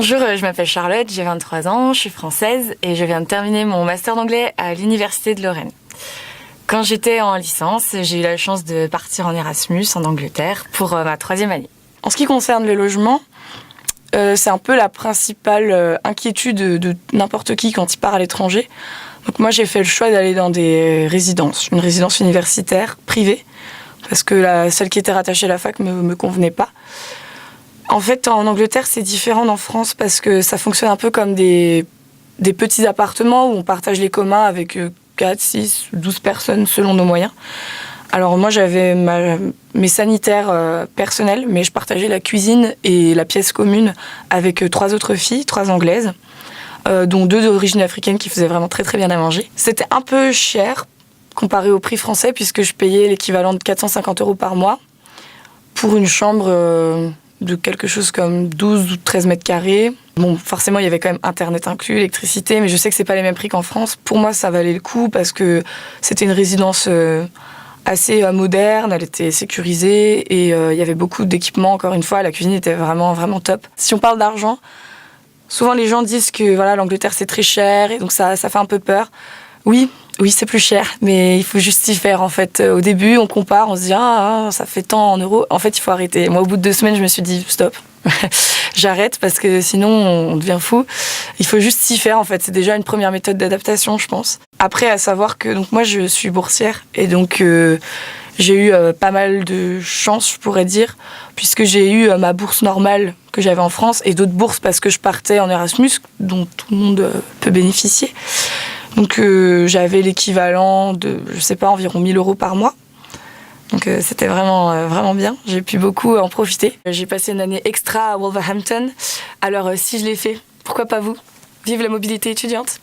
Bonjour, je m'appelle Charlotte, j'ai 23 ans, je suis française et je viens de terminer mon master d'anglais à l'Université de Lorraine. Quand j'étais en licence, j'ai eu la chance de partir en Erasmus en Angleterre pour ma 3e année. En ce qui concerne le logement, c'est un peu la principale inquiétude de n'importe qui quand il part à l'étranger. Donc moi j'ai fait le choix d'aller dans des résidences, une résidence universitaire privée, parce que celle qui était rattachée à la fac me convenait pas. En fait, en Angleterre, c'est différent d'en France parce que ça fonctionne un peu comme des petits appartements où on partage les communs avec 4, 6, 12 personnes selon nos moyens. Alors moi, j'avais mes sanitaires personnels, mais je partageais la cuisine et la pièce commune avec 3 autres filles, 3 anglaises, dont 2 d'origine africaine qui faisaient vraiment très très bien à manger. C'était un peu cher comparé au prix français puisque je payais l'équivalent de 450 € par mois pour une chambre de quelque chose comme 12 ou 13 mètres carrés. Bon, forcément, il y avait quand même Internet inclus, électricité, mais je sais que c'est pas les mêmes prix qu'en France. Pour moi, ça valait le coup parce que c'était une résidence assez moderne, elle était sécurisée et il y avait beaucoup d'équipements. Encore une fois, la cuisine était vraiment, vraiment top. Si on parle d'argent, souvent les gens disent que voilà, l'Angleterre, c'est très cher et donc ça fait un peu peur. Oui, c'est plus cher, mais il faut juste y faire en fait. Au début, on compare, on se dit ça fait tant en euros. En fait, il faut arrêter. Moi, au bout de 2 semaines, je me suis dit stop, j'arrête parce que sinon on devient fou. Il faut juste s'y faire en fait. C'est déjà une première méthode d'adaptation, je pense. Après, à savoir que donc moi, je suis boursière et donc j'ai eu pas mal de chance, je pourrais dire, puisque j'ai eu ma bourse normale que j'avais en France et d'autres bourses parce que je partais en Erasmus, dont tout le monde peut bénéficier. Donc j'avais l'équivalent de, je sais pas, environ 1 000 € par mois. Donc c'était vraiment, vraiment bien. J'ai pu beaucoup en profiter. J'ai passé une année extra à Wolverhampton. Alors si je l'ai fait, pourquoi pas vous ? Vive la mobilité étudiante !